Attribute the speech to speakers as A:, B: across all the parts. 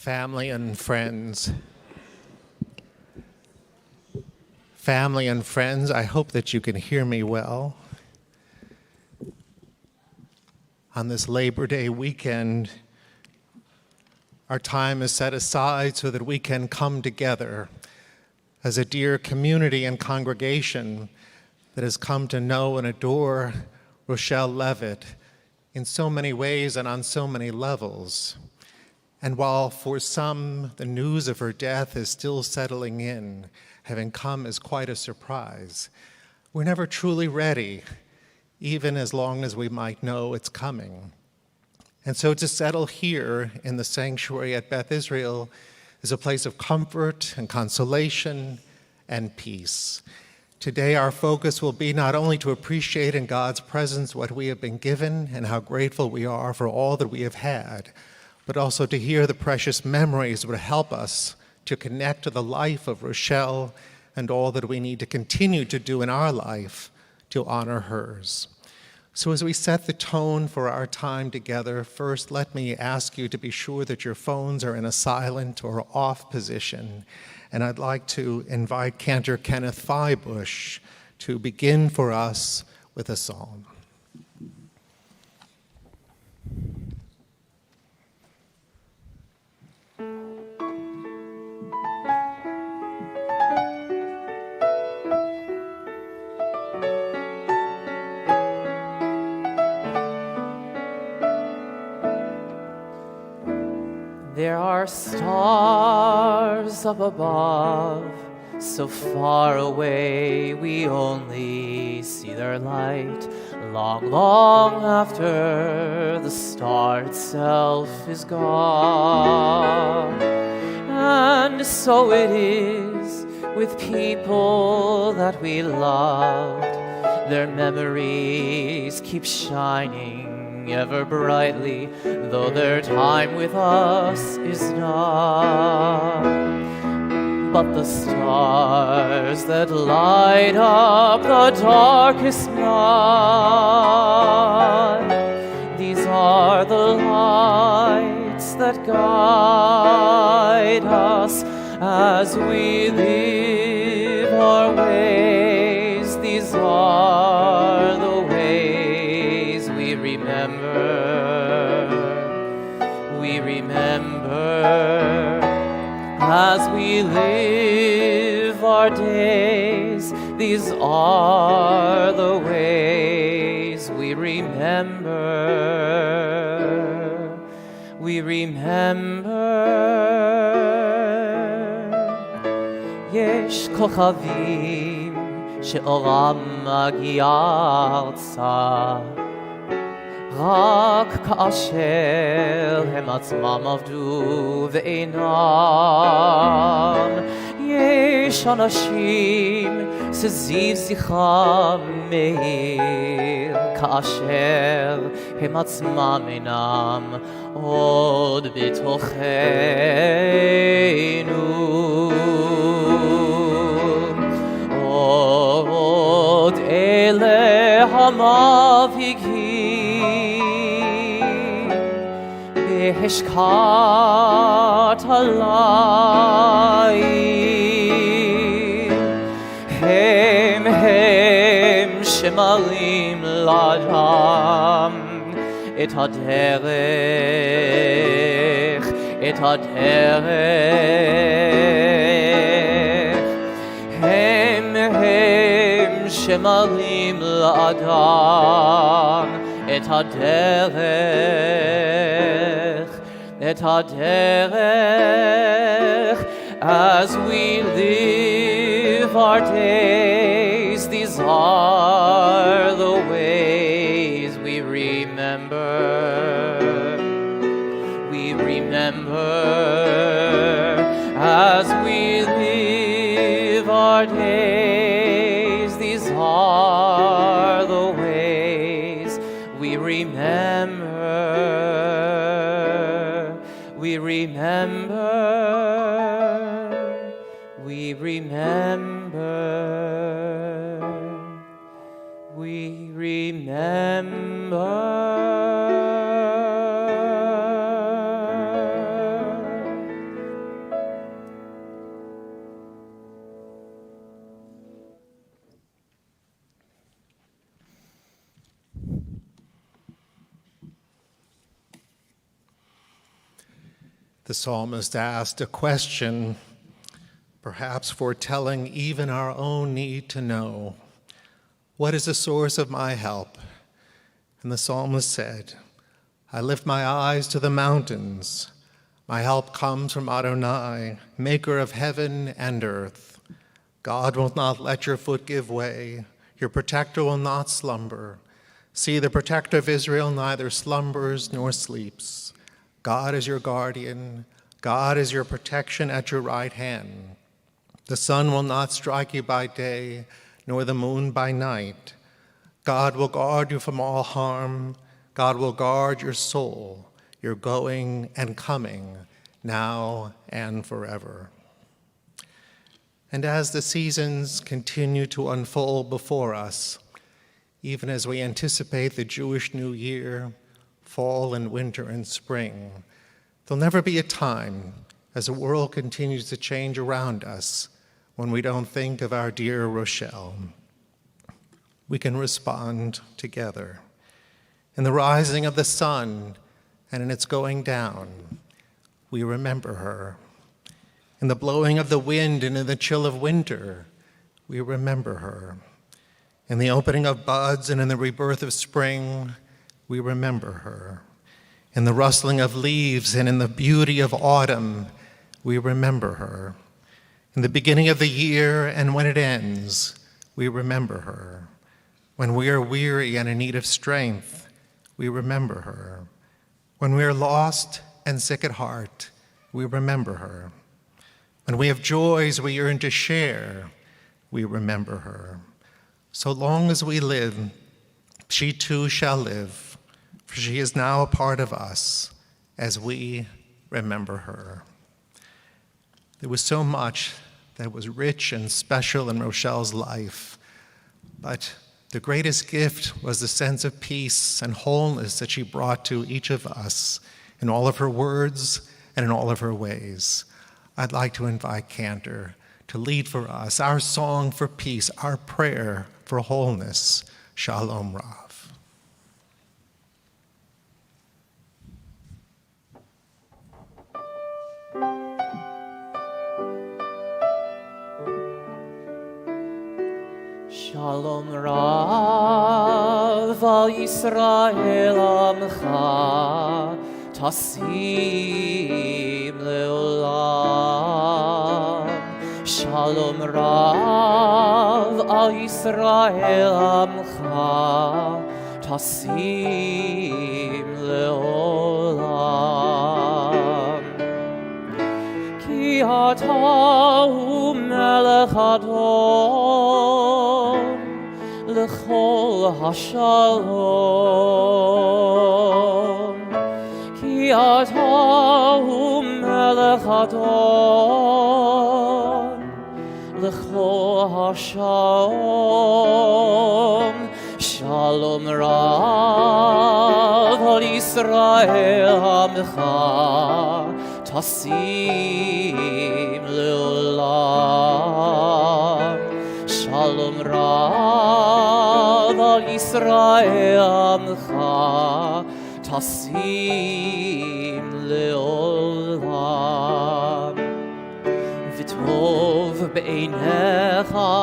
A: family and friends. Family and friends, I hope that you can hear me well. On this Labor Day weekend, our time is set aside so that we can come together as a dear community and congregation that has come to know and adore Rochelle Levit in so many ways and on so many levels. And while for some the news of her death is still settling in, having come as quite a surprise, we're never truly ready, even as long as we might know it's coming. And so to settle here in the sanctuary at Beth Israel is a place of comfort and consolation and peace. Today our focus will be not only to appreciate in God's presence what we have been given and how grateful we are for all that we have had, but also to hear the precious memories that would help us to connect to the life of Rochelle and all that we need to continue to do in our life to honor hers. So as we set the tone for our time together, first let me ask you to be sure that your phones are in a silent or off position. And I'd like to invite Cantor Kenneth Feibush to begin for us with a psalm.
B: There are stars up above, so far away we only see their light, long, long after the star itself is gone. And so it is with people that we loved. Their memories keep shining ever brightly, though their time with us is done. But the stars that light up the darkest night, these are the lights that guide us as we live our ways. These are the ways we remember as we live our days. These are the ways we remember. We remember. Yesh kochavim she'oram magi'a artsa, רק כאשר הם עצמם עבדו ואינם. יש אנשים שזיו זכרם מאיר, כאשר הם עצמם אינם עוד בתוכנו. עוד אלה המבהיגים בהשקעת הליל, הם שמראים לאדם את הדרך, את הדרך. הם שמראים לאדם את הדרך, את הדרך. As we live our days, these are the ways we remember. We remember as we live our days. These are the ways we remember. We remember. We remember. We remember.
A: The psalmist asked a question, perhaps foretelling even our own need to know, what is the source of my help? And the psalmist said, I lift my eyes to the mountains. My help comes from Adonai, maker of heaven and earth. God will not let your foot give way. Your protector will not slumber. See, the protector of Israel neither slumbers nor sleeps. God is your guardian. God is your protection at your right hand. The sun will not strike you by day, nor the moon by night. God will guard you from all harm. God will guard your soul, your going and coming, now and forever. And as the seasons continue to unfold before us, even as we anticipate the Jewish New Year, fall and winter and spring, there'll never be a time, as the world continues to change around us, when we don't think of our dear Rochelle. We can respond together. In the rising of the sun and in its going down, we remember her. In the blowing of the wind and in the chill of winter, we remember her. In the opening of buds and in the rebirth of spring, we remember her. In the rustling of leaves and in the beauty of autumn, we remember her. In the beginning of the year and when it ends, we remember her. When we are weary and in need of strength, we remember her. When we are lost and sick at heart, we remember her. When we have joys we yearn to share, we remember her. So long as we live, she too shall live, for she is now a part of us as we remember her. There was so much that was rich and special in Rochelle's life, but the greatest gift was the sense of peace and wholeness that she brought to each of us in all of her words and in all of her ways. I'd like to invite Cantor to lead for us our song for peace, our prayer for wholeness, Shalom Rav.
B: Shalom Rav al Yisrael amcha tasim leolam. Shalom Rav al Yisrael amcha tasim leolam. Ki ata hu melech adon lechol hashalom. Ki ata hu melech adon lechol hashalom. Shalom Rav al Yisrael amcha tasim leolam. Shalom Rav al Yisrael amcha tasim leolam. V'tov b'einecha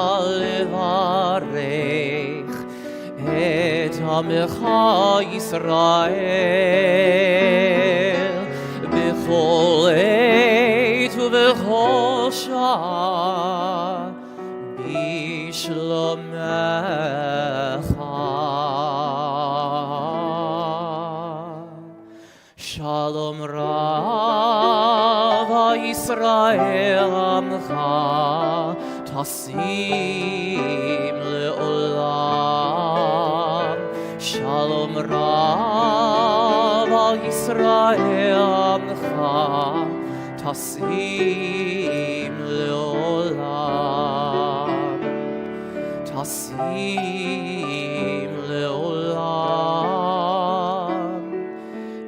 B: levarech et amecha Yisrael b'chol eit u'b'chol shah b'shlomecha. Shalom Rav Yisrael amcha tasim leolam. Shalom Rav Yisrael amcha tasim leolam. Tasim leolam.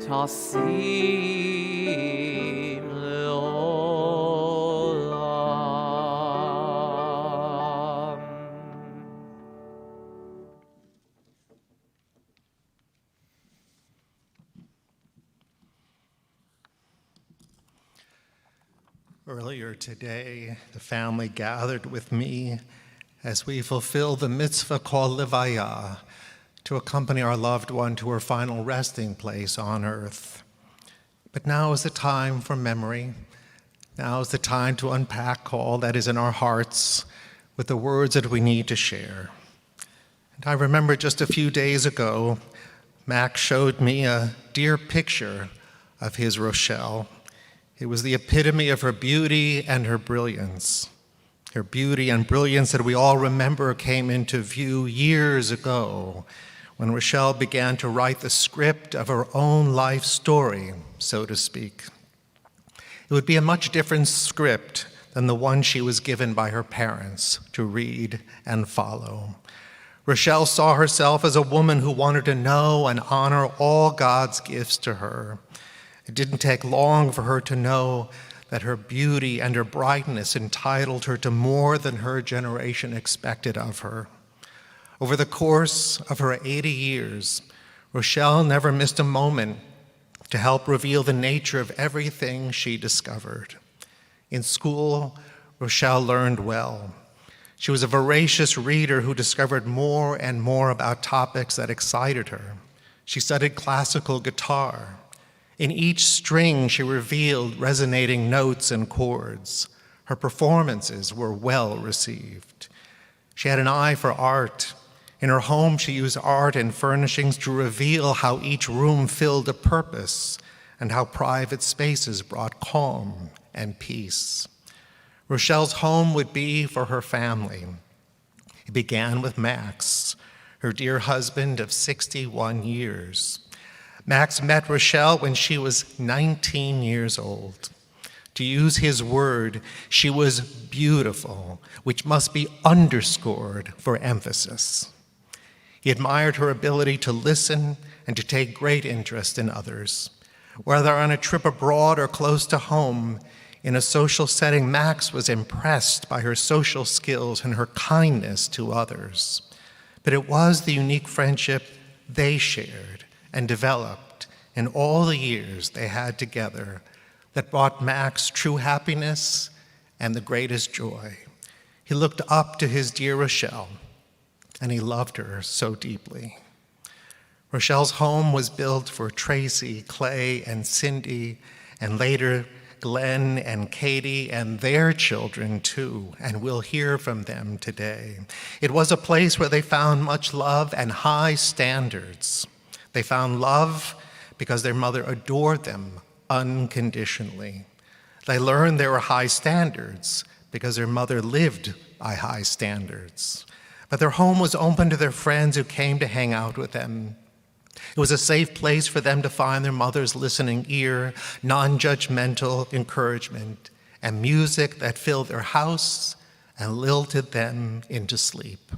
B: Tasim leolam.
A: Earlier today, the family gathered with me as we fulfill the mitzvah called Levayah, to accompany our loved one to her final resting place on earth. But now is the time for memory. Now is the time to unpack all that is in our hearts with the words that we need to share. And I remember just a few days ago, Max showed me a dear picture of his Rochelle. It was the epitome of her beauty and her brilliance. Her beauty and brilliance that we all remember came into view years ago when Rochelle began to write the script of her own life story, so to speak. It would be a much different script than the one she was given by her parents to read and follow. Rochelle saw herself as a woman who wanted to know and honor all God's gifts to her. It didn't take long for her to know that her beauty and her brightness entitled her to more than her generation expected of her. Over the course of her 80 years, Rochelle never missed a moment to help reveal the nature of everything she discovered. In school, Rochelle learned well. She was a voracious reader who discovered more and more about topics that excited her. She studied classical guitar. In each string, she revealed resonating notes and chords. Her performances were well received. She had an eye for art. In her home, she used art and furnishings to reveal how each room filled a purpose and how private spaces brought calm and peace. Rochelle's home would be for her family. It began with Max, her dear husband of 61 years. Max met Rochelle when she was 19 years old. To use his word, she was beautiful, which must be underscored for emphasis. He admired her ability to listen and to take great interest in others. Whether on a trip abroad or close to home, in a social setting, Max was impressed by her social skills and her kindness to others. But it was the unique friendship they shared and developed in all the years they had together that brought Max true happiness and the greatest joy. He looked up to his dear Rochelle, and he loved her so deeply. Rochelle's home was built for Tracy, Clay, and Cindy, and later Glenn and Katie and their children too, and we'll hear from them today. It was a place where they found much love and high standards. They found love because their mother adored them unconditionally. They learned there were high standards because their mother lived by high standards. But their home was open to their friends who came to hang out with them. It was a safe place for them to find their mother's listening ear, non-judgmental encouragement, and music that filled their house and lilted them into sleep.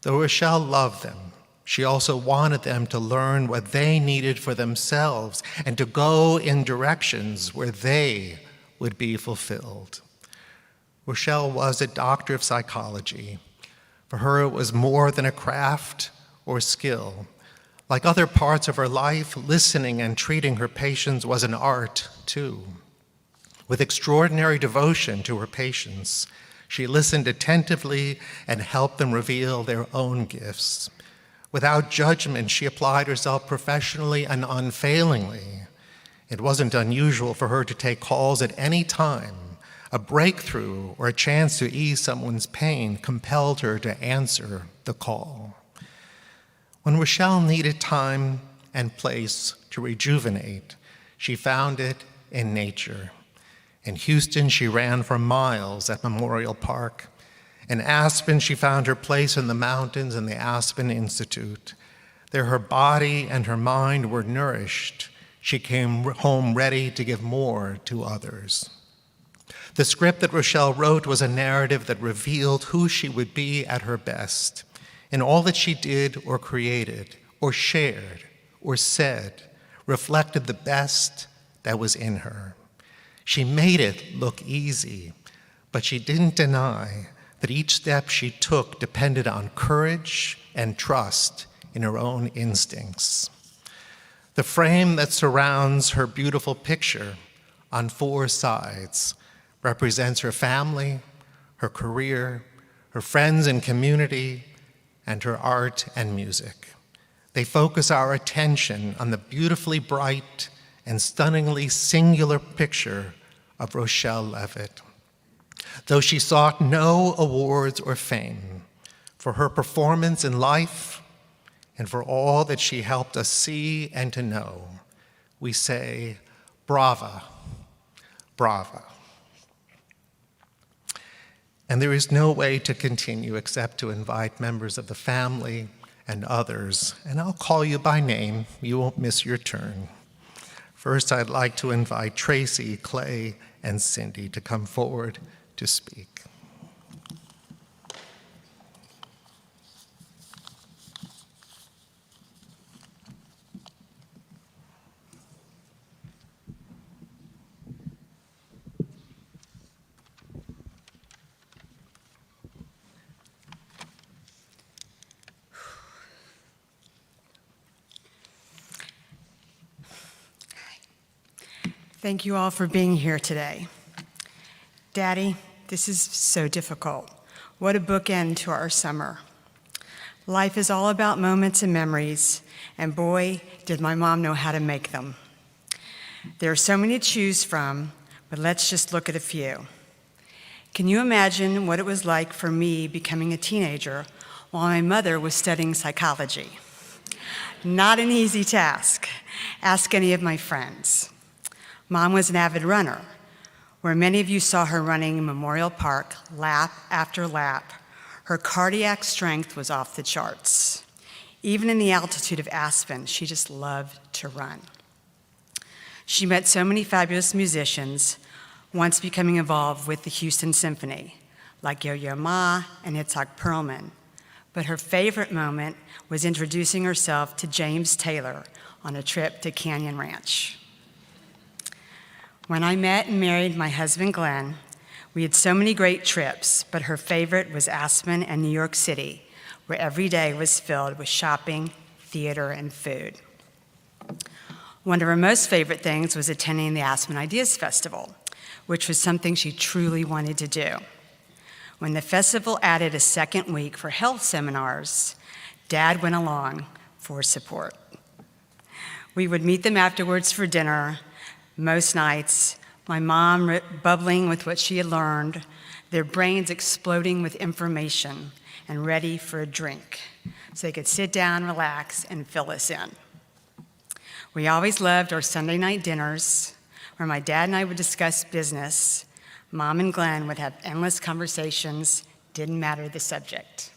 A: Though Rochelle loved them, she also wanted them to learn what they needed for themselves and to go in directions where they would be fulfilled. Rochelle was a doctor of psychology. For her, it was more than a craft or skill. Like other parts of her life, listening and treating her patients was an art, too. With extraordinary devotion to her patients, she listened attentively and helped them reveal their own gifts. Without judgment, she applied herself professionally and unfailingly. It wasn't unusual for her to take calls at any time. A breakthrough or a chance to ease someone's pain compelled her to answer the call. When Rochelle needed time and place to rejuvenate, she found it in nature. In Houston, she ran for miles at Memorial Park. In Aspen, she found her place in the mountains in the Aspen Institute. There, her body and her mind were nourished. She came home ready to give more to others. The script that Rochelle wrote was a narrative that revealed who she would be at her best. In all that she did or created or shared or said reflected the best that was in her. She made it look easy, but she didn't deny that each step she took depended on courage and trust in her own instincts. The frame that surrounds her beautiful picture on four sides represents her family, her career, her friends and community, and her art and music. They focus our attention on the beautifully bright and stunningly singular picture of Rochelle Levit. Though she sought no awards or fame, for her performance in life and for all that she helped us see and to know, we say, brava, brava. And there is no way to continue except to invite members of the family and others, and I'll call you by name, you won't miss your turn. First, I'd like to invite Tracy, Clay, and Cindy to come forward to speak.
C: Thank you all for being here today. Daddy, this is so difficult. What a bookend to our summer. Life is all about moments and memories, and boy, did my mom know how to make them. There are so many to choose from, but let's just look at a few. Can you imagine what it was like for me becoming a teenager while my mother was studying psychology? Not an easy task. Ask any of my friends. Mom was an avid runner, where many of you saw her running in Memorial Park lap after lap. Her cardiac strength was off the charts. Even in the altitude of Aspen, she just loved to run. She met so many fabulous musicians, once becoming involved with the Houston Symphony, like Yo-Yo Ma and Itzhak Perlman. But her favorite moment was introducing herself to James Taylor on a trip to Canyon Ranch. When I met and married my husband, Glenn, we had so many great trips, but her favorite was Aspen and New York City, where every day was filled with shopping, theater, and food. One of her most favorite things was attending the Aspen Ideas Festival, which was something she truly wanted to do. When the festival added a second week for health seminars, Dad went along for support. We would meet them afterwards for dinner. Most nights, my mom bubbling with what she had learned, their brains exploding with information and ready for a drink, so they could sit down, relax, and fill us in. We always loved our Sunday night dinners, where my dad and I would discuss business. Mom and Glenn would have endless conversations, didn't matter the subject.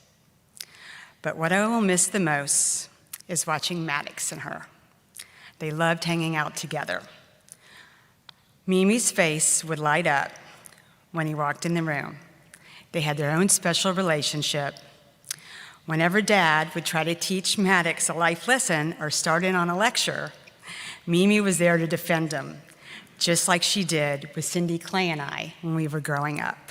C: But what I will miss the most is watching Maddox and her. They loved hanging out together. Mimi's face would light up when he walked in the room. They had their own special relationship. Whenever Dad would try to teach Maddox a life lesson or start in on a lecture, Mimi was there to defend him, just like she did with Cindy, Clay, and I when we were growing up.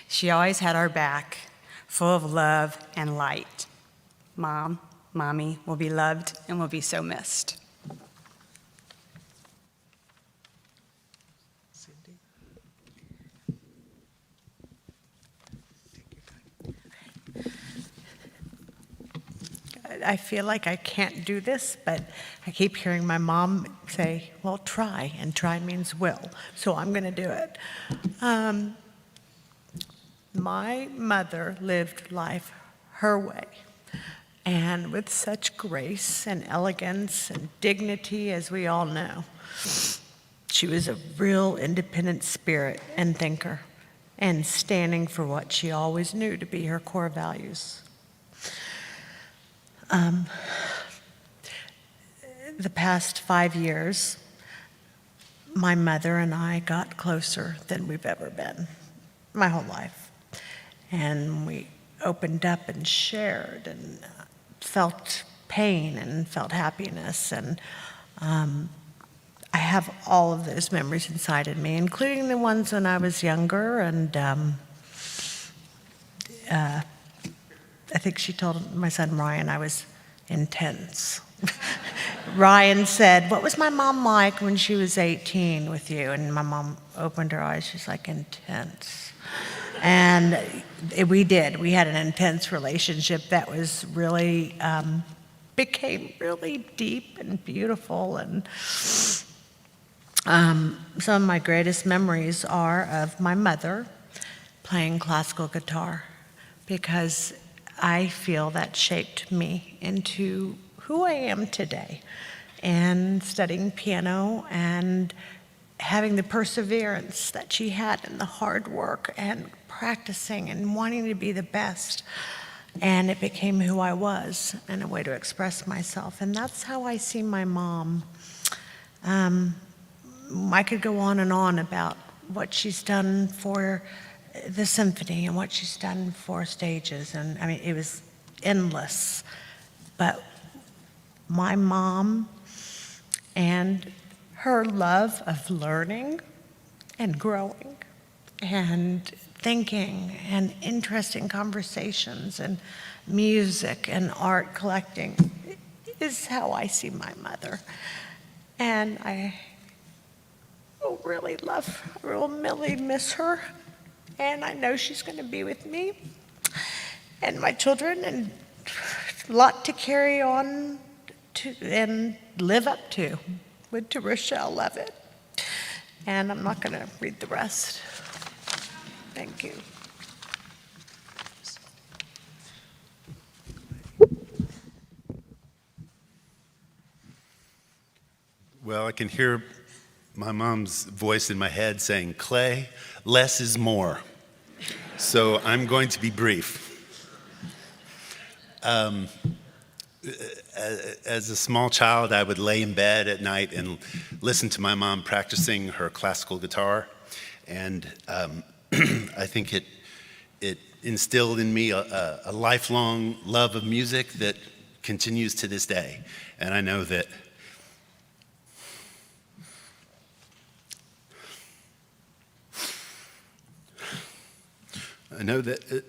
C: She always had our back, full of love and light. Mom, Mommy will be loved and will be so missed.
D: I feel like I can't do this, but I keep hearing my mom say, well, try, and try means will, so I'm going to do it. My mother lived life her way, and with such grace and elegance and dignity, as we all know. She was a real independent spirit and thinker, and standing for what she always knew to be her core values. The past 5 years, my mother and I got closer than we've ever been, my whole life. And we opened up and shared and felt pain and felt happiness. And I have all of those memories inside of me, including the ones when I was younger. And I think she told my son Ryan I was intense. Ryan said, "What was my mom like when she was 18 with you?" And my mom opened her eyes. She's like, "Intense." And we did. We had an intense relationship that was really, became really deep and beautiful. And some of my greatest memories are of my mother playing classical guitar, because I feel that shaped me into who I am today. And studying piano and having the perseverance that she had and the hard work and practicing and wanting to be the best. And it became who I was and a way to express myself. And that's how I see my mom. I could go on and on about what she's done for the symphony and what she's done for stages. And I mean, it was endless. But my mom and her love of learning and growing and thinking and interesting conversations and music and art collecting is how I see my mother. And I will really miss her. And I know she's going to be with me and my children, and a lot to carry on to and live up to Rochelle Levit. And I'm not going to read the rest. Thank you.
E: Well, I can hear my mom's voice in my head saying, "Clay, less is more." So I'm going to be brief. As a small child, I would lay in bed at night and listen to my mom practicing her classical guitar. And I think it instilled in me a lifelong love of music that continues to this day. And I know that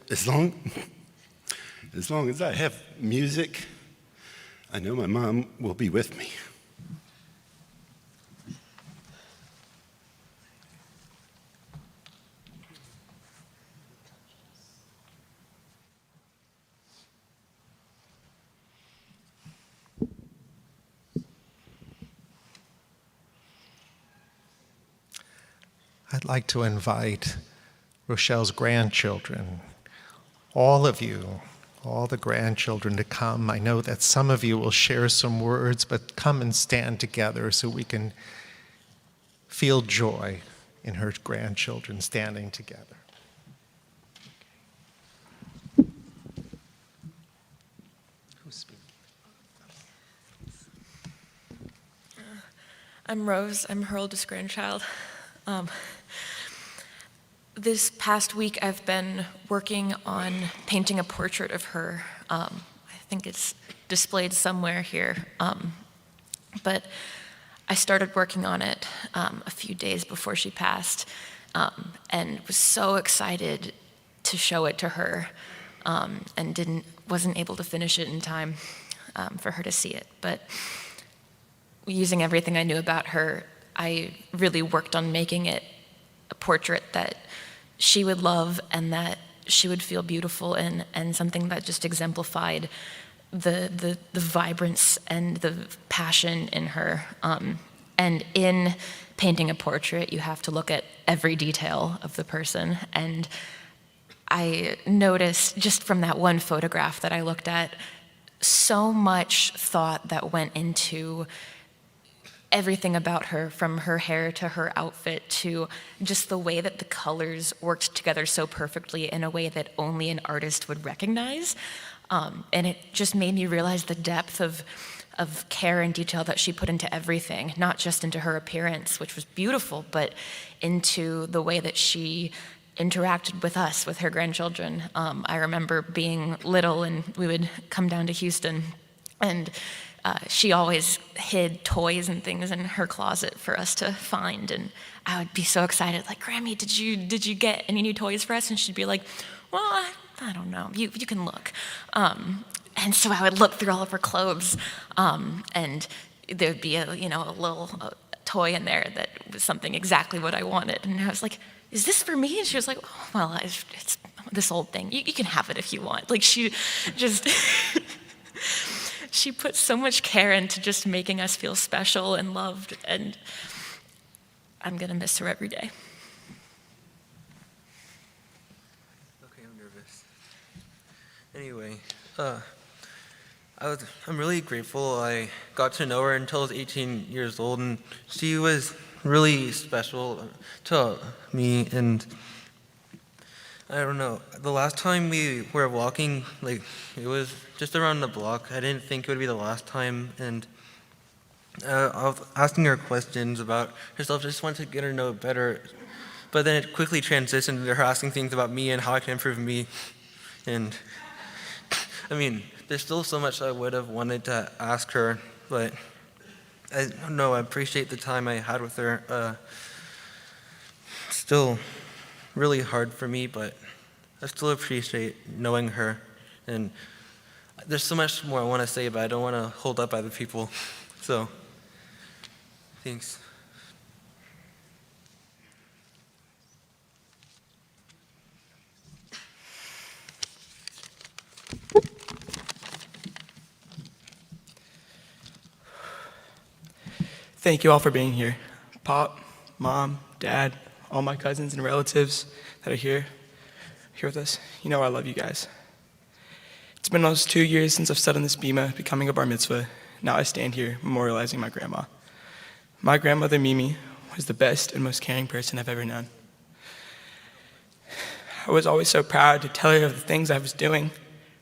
E: as long as I have music, I know my mom will be with me.
A: I'd like to invite Rochelle's grandchildren, all of you, all the grandchildren to come. I know that some of you will share some words, but come and stand together so we can feel joy in her grandchildren standing together. Who's speaking?
F: I'm Rose. I'm her oldest grandchild. This past week, I've been working on painting a portrait of her. I think it's displayed somewhere here. But I started working on it a few days before she passed, and was so excited to show it to her, and wasn't able to finish it in time for her to see it. But using everything I knew about her, I really worked on making it a portrait that she would love and that she would feel beautiful in, and something that just exemplified the vibrance and the passion in her. And in painting a portrait, you have to look at every detail of the person. And I noticed just from that one photograph that I looked at, so much thought that went into everything about her, from her hair to her outfit to just the way that the colors worked together so perfectly in a way that only an artist would recognize. And it just made me realize the depth of care and detail that she put into everything, not just into her appearance, which was beautiful, but into the way that she interacted with us, with her grandchildren. I remember being little and we would come down to Houston, and she always hid toys and things in her closet for us to find, and I would be so excited, like, "Grammy, did you get any new toys for us?" And she'd be like, "Well, I don't know. You can look." And so I would look through all of her clothes, and there'd be a little toy in there that was something exactly what I wanted. And I was like, is this for me? And she was like, oh, well, it's this old thing. You can have it if you want. Like, she just, she put so much care into just making us feel special and loved, and I'm going to miss her every day.
G: Okay, I'm nervous. Anyway, I'm really grateful I got to know her until I was 18 years old, and she was really special to me. And I don't know, the last time we were walking, like, it was just around the block. I didn't think it would be the last time, and I was asking her questions about herself, just wanted to get her to know better. But then it quickly transitioned to her asking things about me and how I can improve me. And I mean, there's still so much I would have wanted to ask her, but I don't know, I appreciate the time I had with her. Still really hard for me, but I still appreciate knowing her. And there's so much more I want to say, but I don't want to hold up other people. So, thanks.
H: Thank you all for being here. Pop, Mom, Dad, all my cousins and relatives that are here with us. You know I love you guys. It's been almost 2 years since I've stood on this bima, becoming a bar mitzvah. Now I stand here memorializing my grandma. My grandmother, Mimi, was the best and most caring person I've ever known. I was always so proud to tell her of the things I was doing.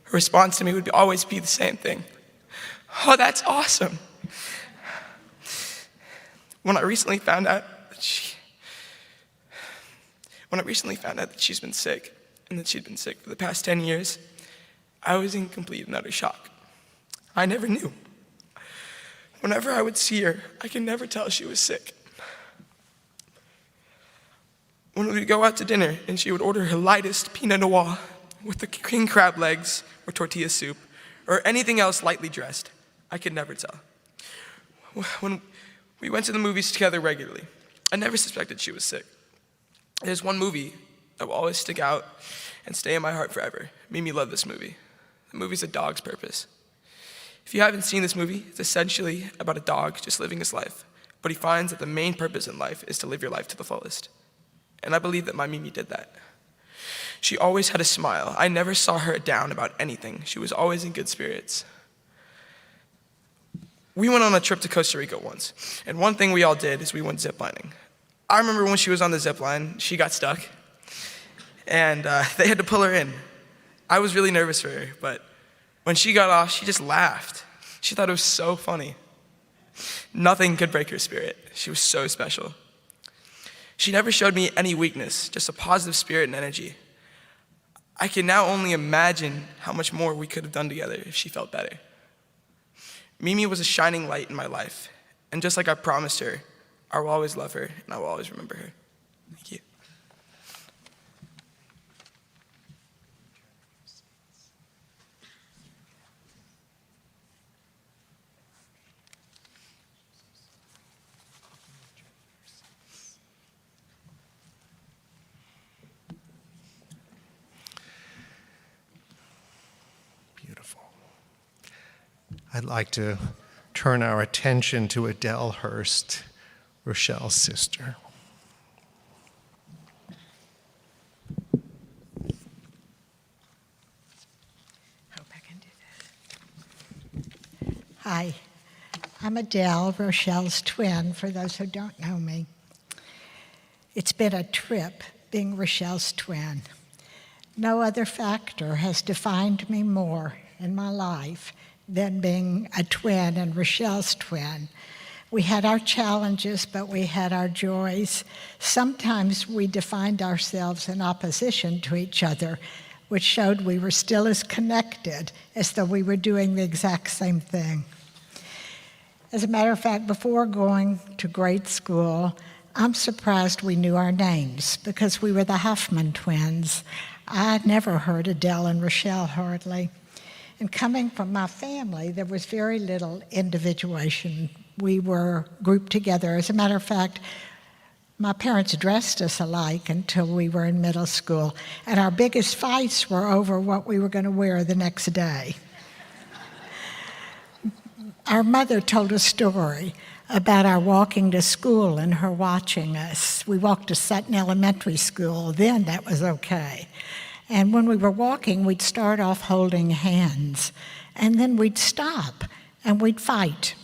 H: Her response to me would always be the same thing. Oh, that's awesome. When I recently found out that she's been sick, and that she'd been sick for the past 10 years, I was in complete and utter shock. I never knew. Whenever I would see her, I could never tell she was sick. When we would go out to dinner and she would order her lightest Pinot Noir with the king crab legs or tortilla soup or anything else lightly dressed, I could never tell. When we went to the movies together regularly, I never suspected she was sick. There's one movie that will always stick out and stay in my heart forever. Mimi loved this movie. The movie's A Dog's Purpose. If you haven't seen this movie, it's essentially about a dog just living his life, but he finds that the main purpose in life is to live your life to the fullest. And I believe that my Mimi did that. She always had a smile. I never saw her down about anything. She was always in good spirits. We went on a trip to Costa Rica once, and one thing we all did is we went ziplining. I remember when she was on the zip line, she got stuck, and they had to pull her in. I was really nervous for her, but when she got off, she just laughed. She thought it was so funny. Nothing could break her spirit. She was so special. She never showed me any weakness, just a positive spirit and energy. I can now only imagine how much more we could have done together if she felt better. Mimi was a shining light in my life, and just like I promised her, I will always love her and I will always remember her. Thank you.
A: Beautiful. I'd like to turn our attention to Adele Hurst, Rochelle's sister.
I: Hope I can do this. Hi, I'm Adele, Rochelle's twin, for those who don't know me. It's been a trip being Rochelle's twin. No other factor has defined me more in my life than being a twin and Rochelle's twin. We had our challenges, but we had our joys. Sometimes we defined ourselves in opposition to each other, which showed we were still as connected as though we were doing the exact same thing. As a matter of fact, before going to grade school, I'm surprised we knew our names because we were the Hoffman twins. I never heard Adele and Rochelle hardly. And coming from my family, there was very little individuation we were grouped together. As a matter of fact, my parents dressed us alike until we were in middle school, and our biggest fights were over what we were going to wear the next day. Our mother told a story about our walking to school and her watching us. We walked to Sutton Elementary School. Then that was okay. And when we were walking, we'd start off holding hands, and then we'd stop and we'd fight.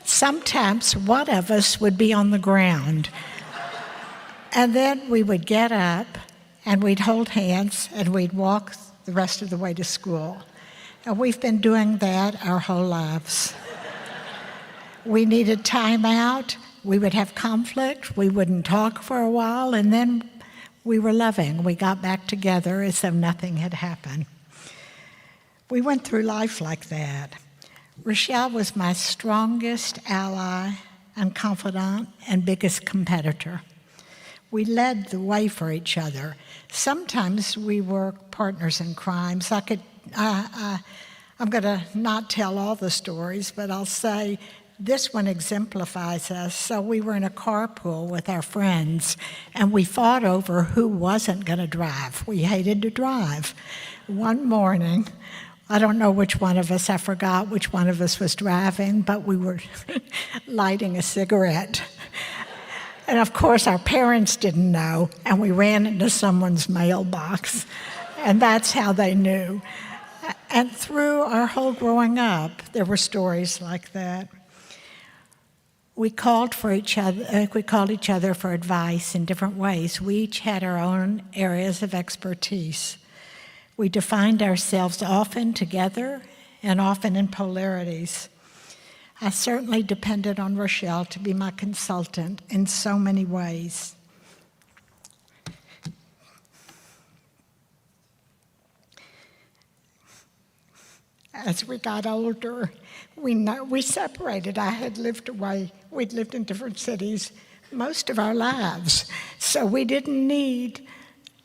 I: Sometimes one of us would be on the ground, and then we would get up and we'd hold hands and we'd walk the rest of the way to school. And we've been doing that our whole lives. We needed time out, we would have conflict, we wouldn't talk for a while, and then we were loving. We got back together as though nothing had happened. We went through life like that. Rochelle was my strongest ally and confidant and biggest competitor. We led the way for each other. Sometimes we were partners in crimes. I'm going to not tell all the stories, but I'll say this one exemplifies us. So we were in a carpool with our friends, and we fought over who wasn't going to drive. We hated to drive. One morning, I don't know which one of us, I forgot which one of us was driving, but we were lighting a cigarette. And of course, our parents didn't know, and we ran into someone's mailbox, and that's how they knew. And through our whole growing up, there were stories like that. We called each other for advice in different ways. We each had our own areas of expertise. We defined ourselves often together and often in polarities. I certainly depended on Rochelle to be my consultant in so many ways. As we got older, we separated. I had lived away. We'd lived in different cities most of our lives, so we didn't need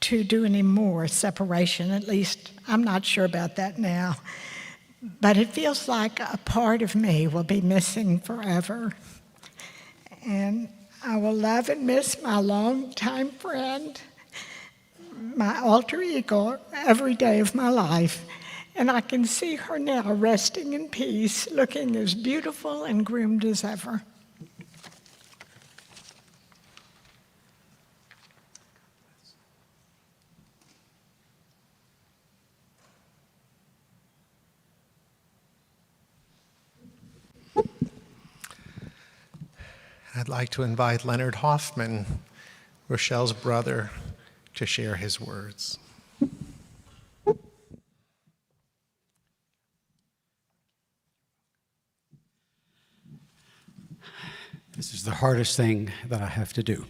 I: to do any more separation. At least I'm not sure about that now. But it feels like a part of me will be missing forever. And I will love and miss my longtime friend, my alter ego, every day of my life. And I can see her now resting in peace, looking as beautiful and groomed as ever.
A: I'd like to invite Leonard Hoffman, Rochelle's brother, to share his words.
J: This is the hardest thing that I have to do,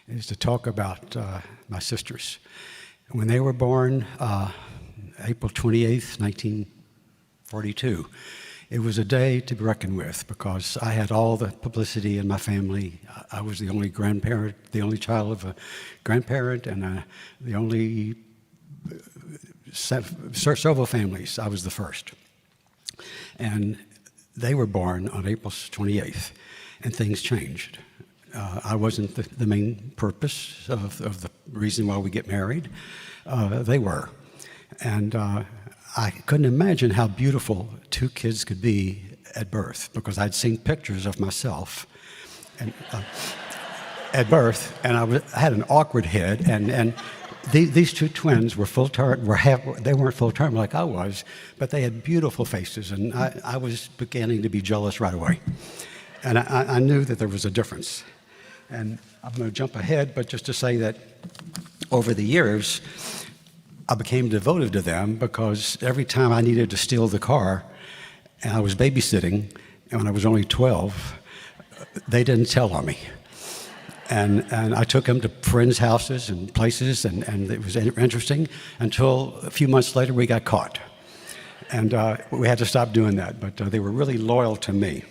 J: is to talk about my sisters. When they were born, April 28th, 1942, it was a day to be reckoned with because I had all the publicity in my family. I was the only grandparent, the only child of a grandparent, and the only several families. I was the first. And they were born on April 28th. And things changed. I wasn't the main purpose of the reason why we get married. They were. And I couldn't imagine how beautiful two kids could be at birth because I'd seen pictures of myself and, at birth, and I had an awkward head. And these two twins were full-term, they weren't full-term like I was, but they had beautiful faces, and I was beginning to be jealous right away. And I knew that there was a difference. And I'm going to jump ahead, but just to say that over the years, I became devoted to them because every time I needed to steal the car, and I was babysitting, and when I was only 12, they didn't tell on me. And I took them to friends' houses and places, and it was interesting until a few months later we got caught. And we had to stop doing that, but they were really loyal to me.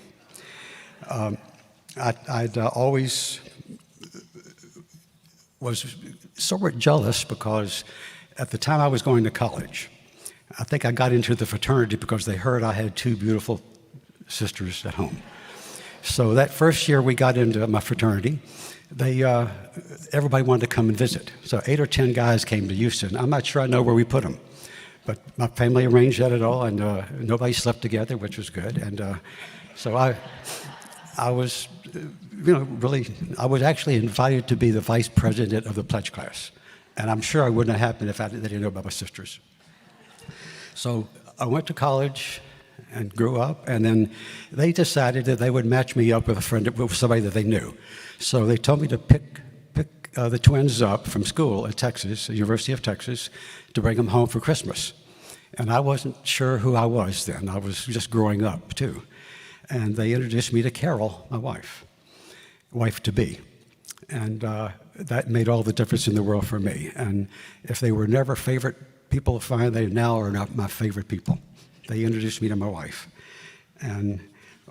J: I'd always was somewhat jealous because at the time I was going to college, I think I got into the fraternity because they heard I had two beautiful sisters at home. So that first year we got into my fraternity, everybody wanted to come and visit. So 8 or 10 guys came to Houston. I'm not sure I know where we put them, but my family arranged that at all, and nobody slept together, which was good. And so I was, I was actually invited to be the vice president of the pledge class. And I'm sure I wouldn't have happened if they didn't know about my sisters. So I went to college and grew up, and then they decided that they would match me up with with somebody that they knew. So they told me to pick the twins up from school at Texas, the University of Texas, to bring them home for Christmas. And I wasn't sure who I was then. I was just growing up, too. And they introduced me to Carol, my wife-to-be. And that made all the difference in the world for me. And if they were never favorite people of mine, they now are not my favorite people. They introduced me to my wife. And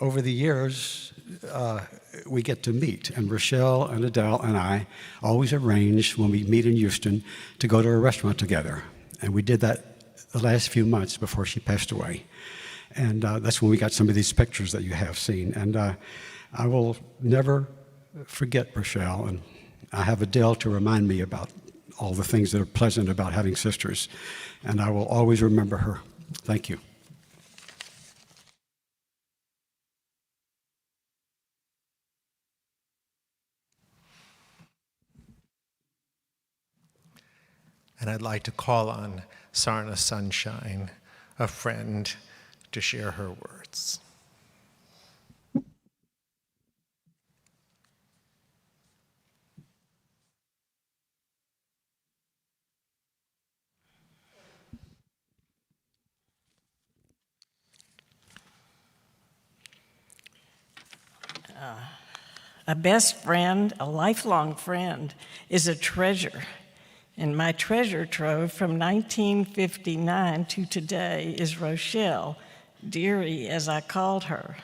J: over the years, we get to meet. And Rochelle and Adele and I always arrange, when we meet in Houston, to go to a restaurant together. And we did that the last few months before she passed away. And that's when we got some of these pictures that you have seen. And I will never forget Rochelle. And I have Adele to remind me about all the things that are pleasant about having sisters. And I will always remember her. Thank you.
A: And I'd like to call on Sarna Sunshine, a friend, to share her words.
K: A best friend, a lifelong friend, is a treasure. And my treasure trove from 1959 to today is Rochelle, dearie as I called her.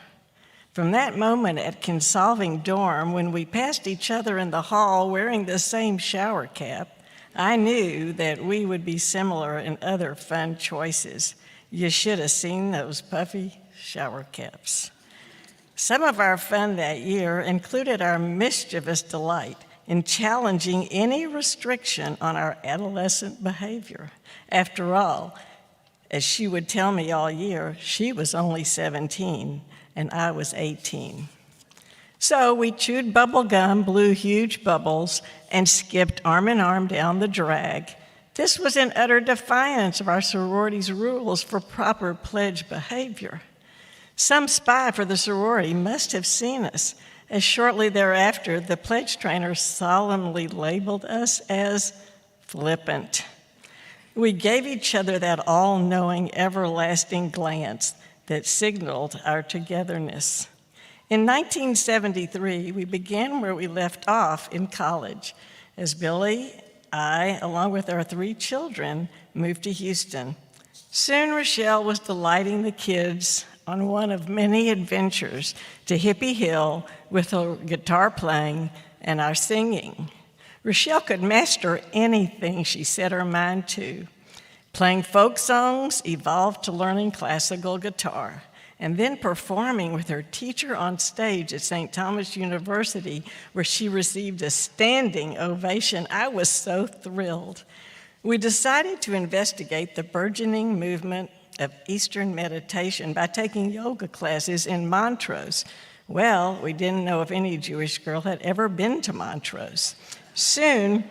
K: From that moment at Consolving Dorm, when we passed each other in the hall wearing the same shower cap, I knew that we would be similar in other fun choices. You should have seen those puffy shower caps. Some of our fun that year included our mischievous delight in challenging any restriction on our adolescent behavior. After all, as she would tell me all year, she was only 17 and I was 18. So we chewed bubble gum, blew huge bubbles, and skipped arm in arm down the drag. This was in utter defiance of our sorority's rules for proper pledge behavior. Some spy for the sorority must have seen us, as shortly thereafter, the pledge trainer solemnly labeled us as flippant. We gave each other that all-knowing, everlasting glance that signaled our togetherness. In 1973, we began where we left off in college, as Billy, I, along with our 3 children, moved to Houston. Soon, Rochelle was delighting the kids on one of many adventures to Hippie Hill with her guitar playing and our singing. Rochelle could master anything she set her mind to. Playing folk songs evolved to learning classical guitar, and then performing with her teacher on stage at St. Thomas University, where she received a standing ovation. I was so thrilled. We decided to investigate the burgeoning movement of Eastern meditation by taking yoga classes in Montrose. Well, we didn't know if any Jewish girl had ever been to Montrose. Soon,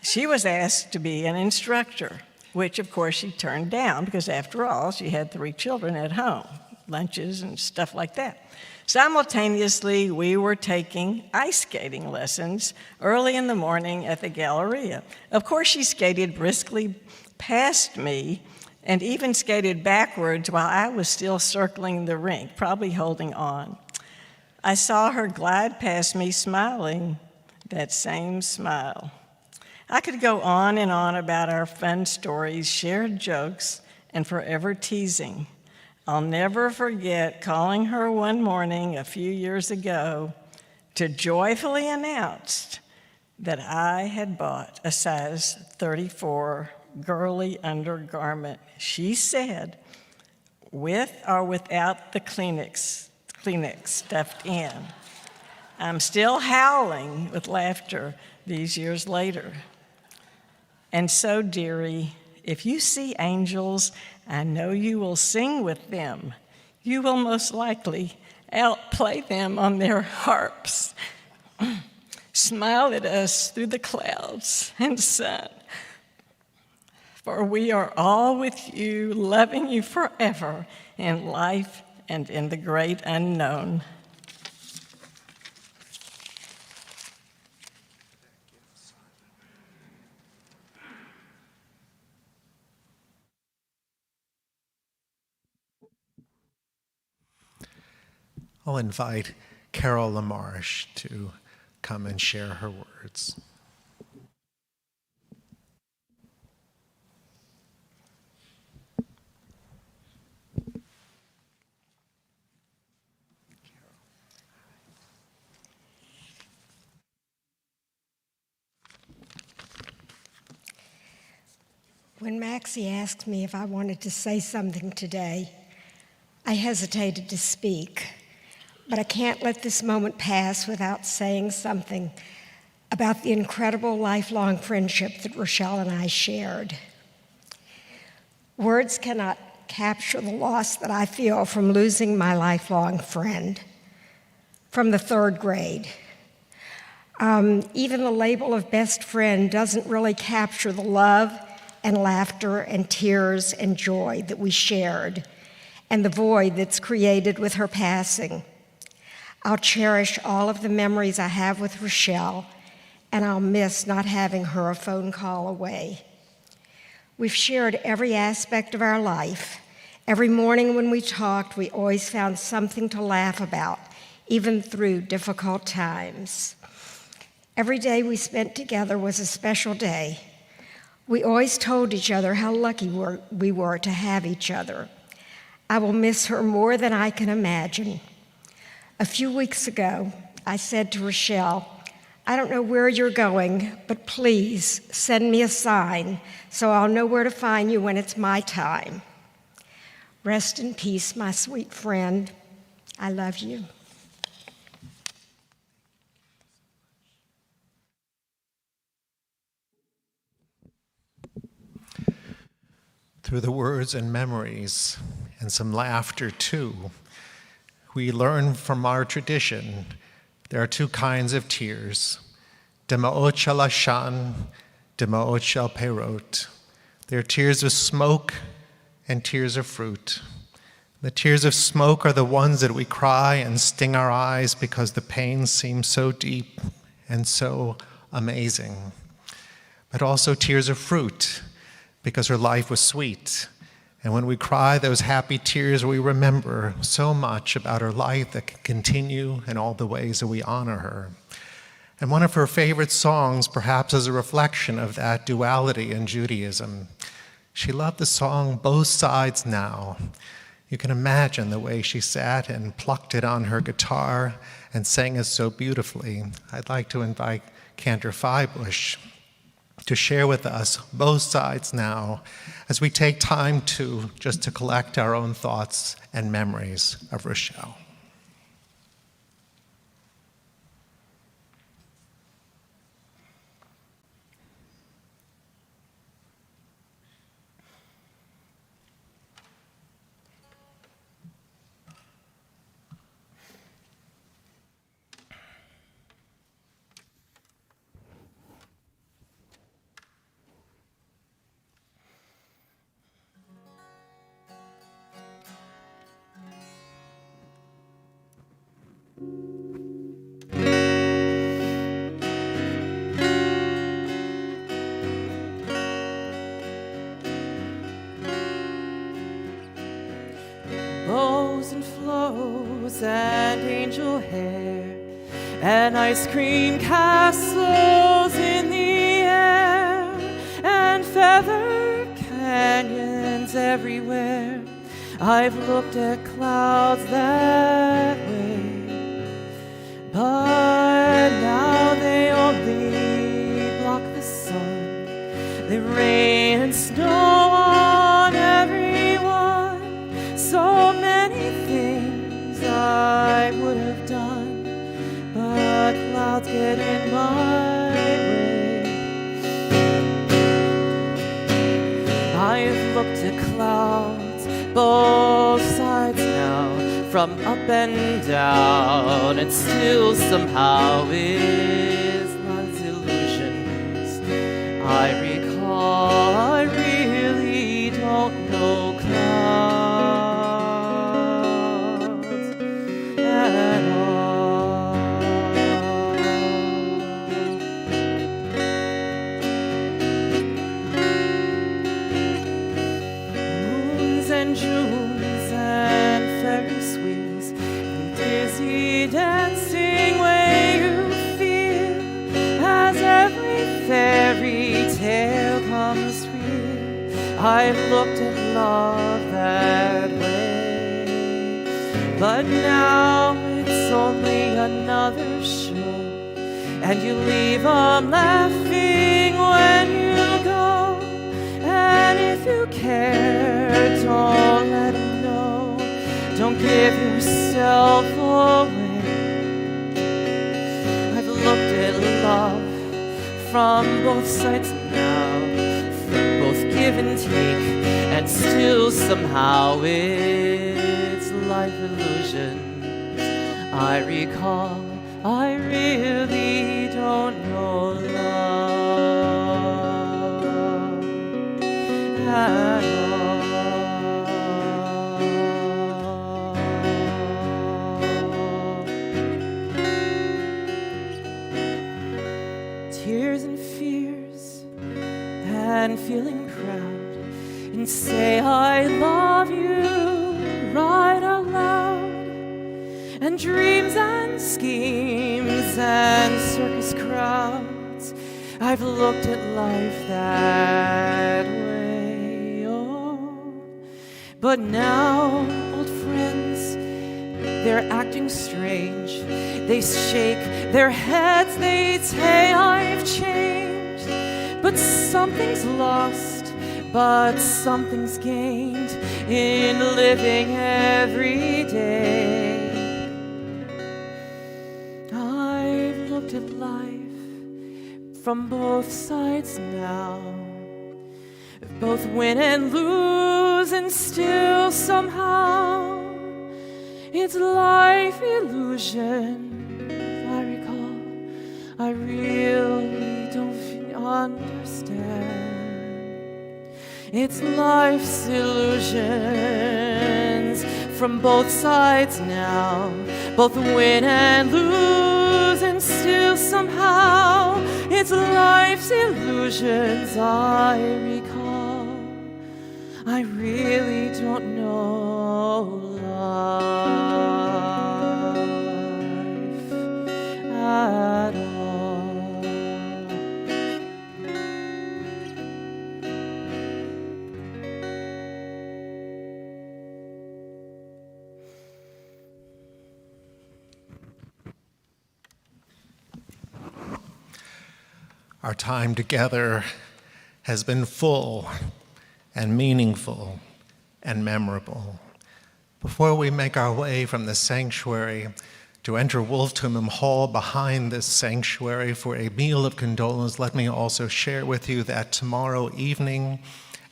K: she was asked to be an instructor, which of course she turned down because after all, she had 3 children at home, lunches and stuff like that. Simultaneously, we were taking ice skating lessons early in the morning at the Galleria. Of course, she skated briskly past me and even skated backwards while I was still circling the rink, probably holding on. I saw her glide past me smiling, that same smile. I could go on and on about our fun stories, shared jokes, and forever teasing. I'll never forget calling her one morning a few years ago to joyfully announce that I had bought a size 34 girly undergarment. She said, with or without the Kleenex Kleenex stuffed in. I'm still howling with laughter these years later. And so, dearie, if you see angels, I know you will sing with them. You will most likely outplay them on their harps. Smile at us through the clouds and sun, for we are all with you, loving you forever in life and in the great unknown.
A: I'll invite Carol LaMarche to come and share her words.
I: When Maxie asked me if I wanted to say something today, I hesitated to speak, but I can't let this moment pass without saying something about the incredible lifelong friendship that Rochelle and I shared. Words cannot capture the loss that I feel from losing my lifelong friend from the third grade. Even the label of best friend doesn't really capture the love and laughter and tears and joy that we shared, and the void that's created with her passing. I'll cherish all of the memories I have with Rochelle, and I'll miss not having her a phone call away. We've shared every aspect of our life. Every morning when we talked, we always found something to laugh about, even through difficult times. Every day we spent together was a special day. We always told each other how lucky we were to have each other. I will miss her more than I can imagine. A few weeks ago, I said to Rochelle, I don't know where you're going, but please send me a sign so I'll know where to find you when it's my time. Rest in peace, my sweet friend. I love you.
A: Through the words and memories, and some laughter too, we learn from our tradition there are two kinds of tears, dema'ot shel ashan, dema'ot shel perot. There are tears of smoke and tears of fruit. The tears of smoke are the ones that we cry and sting our eyes because the pain seems so deep and so amazing. But also tears of fruit, because her life was sweet. And when we cry those happy tears, we remember so much about her life that can continue in all the ways that we honor her. And one of her favorite songs, perhaps as a reflection of that duality in Judaism, she loved the song, Both Sides Now. You can imagine the way she sat and plucked it on her guitar and sang it so beautifully. I'd like to invite Cantor Feibush to share with us Both Sides Now as we take time to collect our own thoughts and memories of Rochelle.
B: Bows and flows and angel hair and ice cream castles in the air and feather canyons everywhere. I've looked at clouds that way, but now they only block the sun. They rain and snow on everyone. So many things I I would have done, but clouds get in my way. I have looked at clouds, both sides now, from up and down, and still somehow is love's illusions. I recall I really don't know clouds at all. Moons and Junes and Ferris wheels and dizzy dancing where you feel as every fairy tale comes real. I've looked at love that way, but now it's only another show, and you leave 'em laughing when you go. And if you care, don't let 'em know. Don't give yourself away. I've looked at love from both sides now, both give and take, and still somehow it's life illusions. I recall I really don't know love at all. Tears and fears and feeling proud, and say I love you right out loud, and dreams and schemes and circus crowds. I've looked at life that way, oh. But now, old friends, they're acting strange. They shake their heads, they say I've changed. But something's lost, but something's gained in living every day. I've looked at life from both sides now, both win and lose, and still somehow it's life illusion. I recall I really don't understand. It's life's illusions from both sides now, both win and lose, and still somehow it's life's illusions. I recall I really don't know life at all.
A: Our time together has been full and meaningful and memorable. Before we make our way from the sanctuary to enter Wolftumum Hall behind this sanctuary for a meal of condolence, let me also share with you that tomorrow evening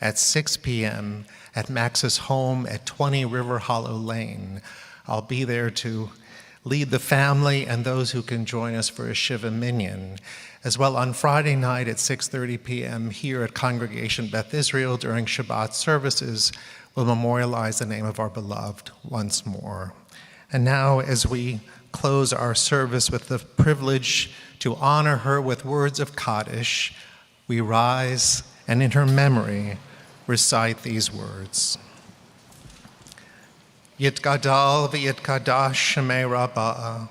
A: at 6 p.m. at Max's home at 20 River Hollow Lane, I'll be there to lead the family and those who can join us for a Shiva Minyan. As well, on Friday night at 6:30 p.m. here at Congregation Beth Israel during Shabbat services, we'll memorialize the name of our beloved once more. And now, as we close our service with the privilege to honor her with words of Kaddish, we rise and in her memory recite these words. Yitgadal v'yitkadash shemei Rabbah,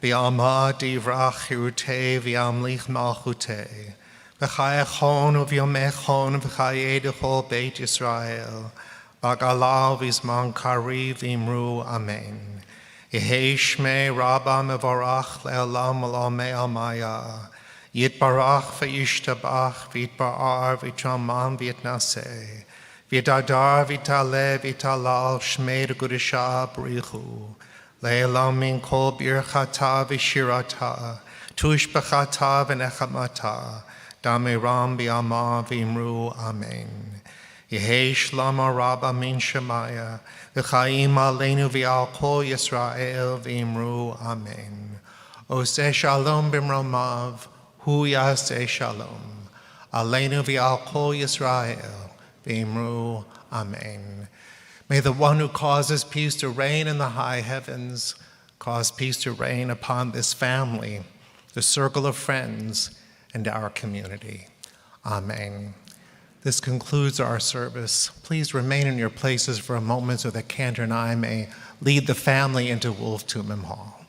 A: v'yama divrach hirutei v'yamlich malchutei, v'chayachon u'v'yomechon v'chayei d'chol Beit Israel, v'galal v'zman kari v'imru amen. Yehei shmei Rabbah mevorach le'olam v'l'amei almaya, yitbarach v'yishtabach v'yitbarar v'yitramam v'yitnaseh, v'yitadar v'yitale v'yitalal shmei d'gudisha b'richu, Le'elam min kol birchata v'shirata, tush b'chata v'nechamata, dameram bi'ama v'imru amen. Yehei shlama rabba min shemaya, v'chaim aleinu v'al kol Yisrael v'imru amen. Oseh shalom b'mromav, hu yaseh shalom. Aleinu v'al kol Yisrael v'imru amen. May the one who causes peace to reign in the high heavens cause peace to reign upon this family, the circle of friends, and our community. Amen. This concludes our service. Please remain in your places for a moment so that Cantor and I may lead the family into Wolf Tumim Hall.